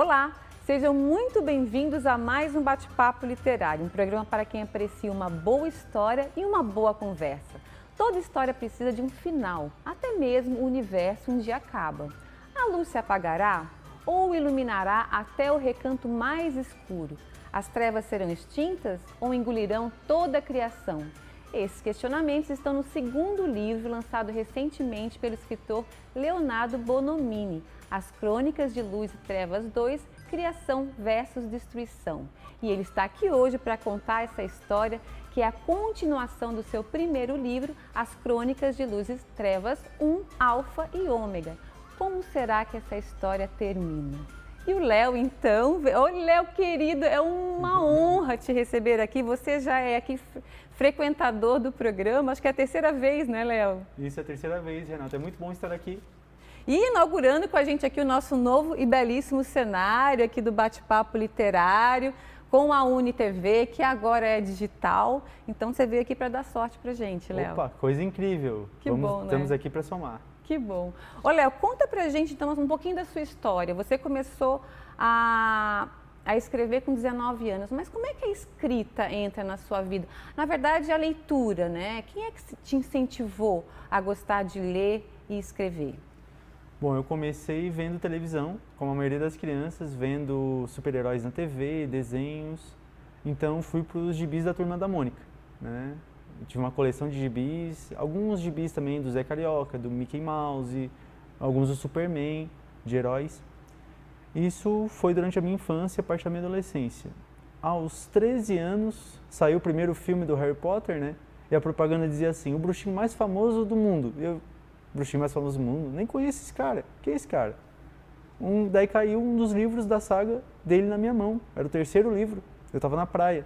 Olá, sejam muito bem-vindos a mais um Bate-Papo Literário, um programa para quem aprecia uma boa história e uma boa conversa. Toda história precisa de um final, até mesmo o universo um dia acaba. A luz se apagará ou iluminará até o recanto mais escuro? As trevas serão extintas ou engolirão toda a criação? Esses questionamentos estão no segundo livro lançado recentemente pelo escritor Leonardo Bonomini, As Crônicas de Luz e Trevas 2, Criação versus Destruição. E ele está aqui hoje para contar essa história, que é a continuação do seu primeiro livro, As Crônicas de Luz e Trevas 1, Alfa e Ômega. Como será que essa história termina? E o Léo, então, oi Léo querido, é uma honra te receber aqui. Você já é aqui frequentador do programa, acho que é a terceira vez, né, Léo? Isso é a terceira vez, Renata. É muito bom estar aqui. E inaugurando com a gente aqui o nosso novo e belíssimo cenário aqui do Bate-Papo Literário, com a UniTV, que agora é digital. Então você veio aqui para dar sorte pra gente, Léo. Opa, coisa incrível. Que bom, né? Estamos aqui para somar. Que bom. Ô, Léo, conta pra gente então um pouquinho da sua história. Você começou a escrever com 19 anos, mas como é que a escrita entra na sua vida? Na verdade, a leitura, né? Quem é que te incentivou a gostar de ler e escrever? Bom, eu comecei vendo televisão, como a maioria das crianças, vendo super-heróis na TV, desenhos. Então fui para os gibis da Turma da Mônica, né? Eu tive uma coleção de gibis, alguns gibis também do Zé Carioca, do Mickey Mouse, alguns do Superman, de heróis. Isso foi durante a minha infância, parte da minha adolescência. Aos 13 anos, saiu o primeiro filme do Harry Potter, né? E a propaganda dizia assim, o bruxinho mais famoso do mundo. Bruxinho mais famoso do mundo? Nem conheço esse cara. Quem é esse cara? Daí caiu um dos livros da saga dele na minha mão. Era o terceiro livro. Eu estava na praia.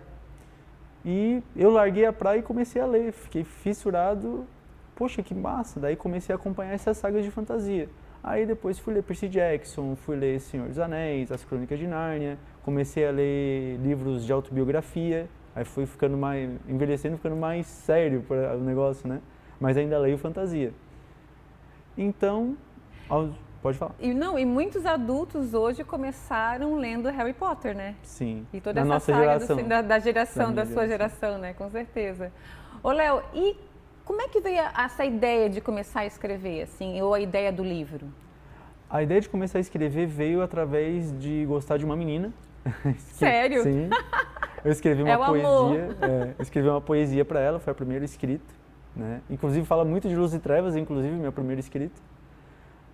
E eu larguei a praia e comecei a ler. Fiquei fissurado. Poxa, que massa. Daí comecei a acompanhar essas sagas de fantasia. Aí depois fui ler Percy Jackson, fui ler Senhor dos Anéis, As Crônicas de Nárnia. Comecei a ler livros de autobiografia. Aí fui ficando mais, envelhecendo, ficando mais sério para o negócio, né? Mas ainda leio fantasia. Então, pode falar. E muitos adultos hoje começaram lendo Harry Potter, né? Sim. E toda essa saga da sua geração, né? Com certeza. Ô, Léo, e como é que veio essa ideia de começar a escrever, assim, ou a ideia do livro? A ideia de começar a escrever veio através de gostar de uma menina. Sério? Sim. Eu escrevi uma poesia. Eu escrevi uma poesia para ela, foi a primeira escrita. Né? Inclusive fala muito de Luz e Trevas, inclusive meu primeiro escrito.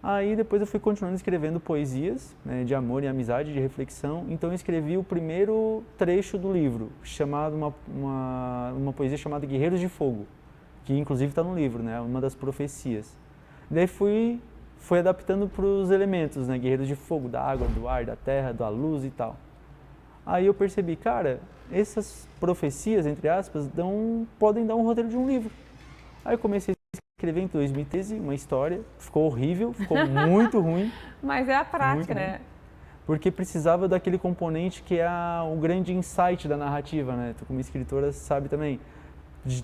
Aí depois eu fui continuando escrevendo poesias, né, de amor e amizade, de reflexão. Então eu escrevi o primeiro trecho do livro, chamado uma poesia chamada Guerreiros de Fogo, que inclusive está no livro, né, uma das profecias. Daí fui adaptando para os elementos, né, Guerreiros de Fogo, da água, do ar, da terra, da luz e tal. Aí eu percebi, cara, essas profecias, entre aspas, podem dar um roteiro de um livro. Aí eu comecei a escrever em 2013 uma história, ficou horrível, ficou muito ruim. Mas é a prática, né? Porque precisava daquele componente que é o grande insight da narrativa, né? Tu como escritora sabe também.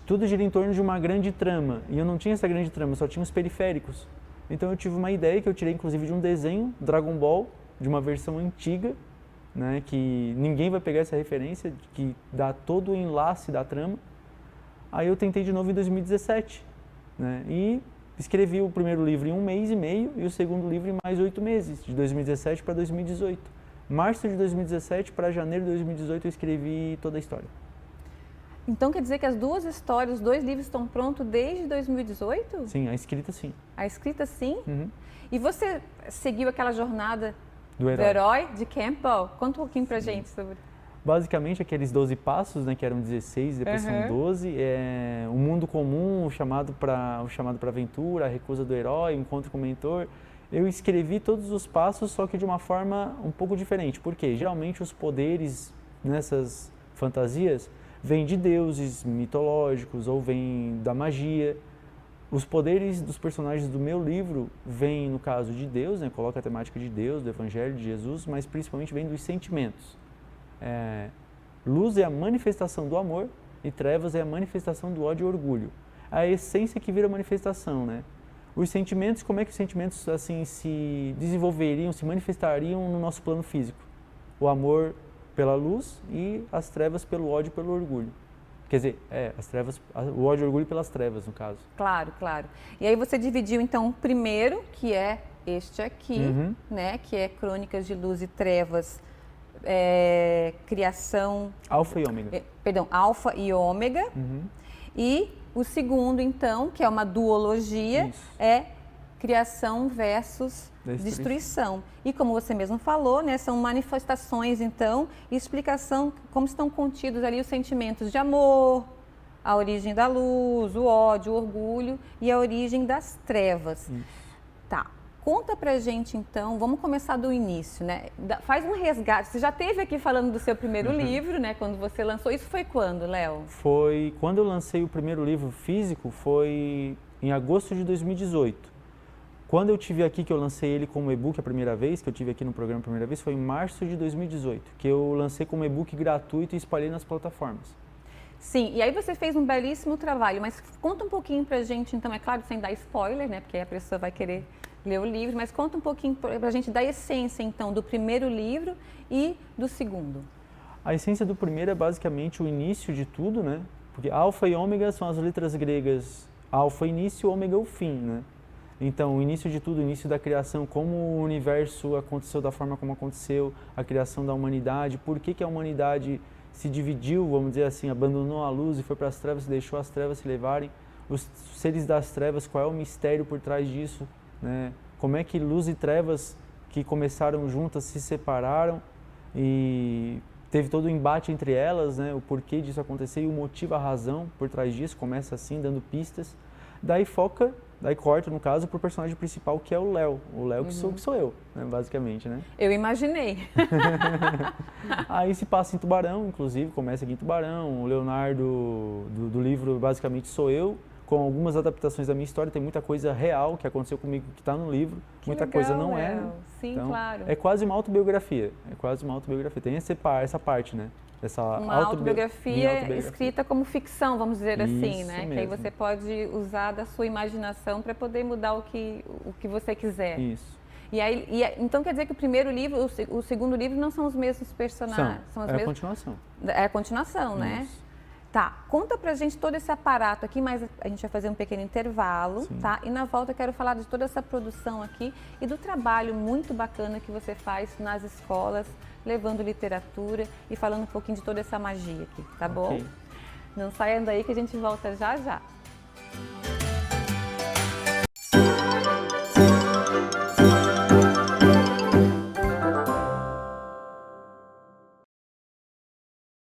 Tudo gira em torno de uma grande trama, e eu não tinha essa grande trama, só tinha os periféricos. Então eu tive uma ideia que eu tirei inclusive de um desenho, Dragon Ball, de uma versão antiga, né? Que ninguém vai pegar essa referência, que dá todo o enlace da trama. Aí eu tentei de novo em 2017, né? E escrevi o primeiro livro em 1 mês e meio e o segundo livro em mais 8 meses, de 2017 para 2018. Março de 2017 para janeiro de 2018 eu escrevi toda a história. Então quer dizer que as duas histórias, os dois livros estão prontos desde 2018? Sim, a escrita sim. A escrita sim? Uhum. E você seguiu aquela jornada do herói de Campbell? Conta um pouquinho pra gente sobre... Basicamente, aqueles 12 passos, né, que eram 16, depois são 12, o mundo comum, o chamado para aventura, a recusa do herói, o encontro com o mentor. Eu escrevi todos os passos, só que de uma forma um pouco diferente. Por quê? Geralmente os poderes nessas fantasias vêm de deuses mitológicos ou vêm da magia. Os poderes dos personagens do meu livro vêm, no caso, de Deus, né, coloca a temática de Deus, do Evangelho, de Jesus, mas principalmente vem dos sentimentos. Luz é a manifestação do amor e trevas é a manifestação do ódio e orgulho. A essência que vira manifestação, né? Os sentimentos, como é que os sentimentos assim se desenvolveriam, se manifestariam no nosso plano físico? o amor pela luz e as trevas pelo ódio e pelo orgulho. Quer dizer, as trevas, o ódio e o orgulho pelas trevas, no caso. Claro, claro. E aí você dividiu, então, o primeiro, que é este aqui, né? Que é Crônicas de Luz e Trevas, criação... Alfa e ômega. Perdão, Alfa e Ômega. E o segundo, então, que é uma duologia, é criação versus destruição. E como você mesmo falou, né, são manifestações, então, e explicação como estão contidos ali os sentimentos de amor, a origem da luz, o ódio, o orgulho e a origem das trevas. Tá. Conta pra gente, então, vamos começar do início, né? Faz um resgate. Você já esteve aqui falando do seu primeiro livro, né? Quando você lançou. Isso foi quando, Léo? Foi quando eu lancei o primeiro livro físico, foi em agosto de 2018. Quando eu tive aqui, que eu lancei ele como e-book a primeira vez, que eu tive aqui no programa a primeira vez, foi em março de 2018, que eu lancei como e-book gratuito e espalhei nas plataformas. Sim, e aí você fez um belíssimo trabalho, mas conta um pouquinho pra gente, então, é claro, sem dar spoiler, né? Porque aí a pessoa vai querer ler o livro, mas conta um pouquinho pra gente da essência, então, do primeiro livro e do segundo. A essência do primeiro é basicamente o início de tudo, né? Porque alfa e ômega são as letras gregas, alfa início, ômega o fim, né? Então, o início de tudo, o início da criação, como o universo aconteceu da forma como aconteceu, a criação da humanidade, por que a humanidade se dividiu, vamos dizer assim, abandonou a luz e foi para as trevas, deixou as trevas se levarem, os seres das trevas, qual é o mistério por trás disso, né? Como é que luz e trevas que começaram juntas se separaram e teve todo o embate entre elas, né? O porquê disso acontecer e o motivo, a razão por trás disso, começa assim, dando pistas, daí corta, no caso, para o personagem principal, que é o Léo que sou eu, né, basicamente, né? Eu imaginei. Aí se passa em Tubarão, inclusive, começa aqui em Tubarão, o Leonardo do livro basicamente sou eu, com algumas adaptações da minha história, tem muita coisa real que aconteceu comigo que está no livro, Que muita legal, coisa não Léo. Sim, então, claro. É quase uma autobiografia, tem essa parte, né? Uma autobiografia escrita como ficção, vamos dizer assim, né? Mesmo. Que aí você pode usar da sua imaginação para poder mudar o que você quiser. Isso. Então quer dizer que o primeiro livro, o segundo livro não são os mesmos personagens? A continuação. É a continuação, né? Isso. Tá, conta pra gente todo esse aparato aqui, mas a gente vai fazer um pequeno intervalo, Sim. tá? E na volta eu quero falar de toda essa produção aqui e do trabalho muito bacana que você faz nas escolas, levando literatura e falando um pouquinho de toda essa magia aqui, tá bom? Não saiam daí que a gente volta já já.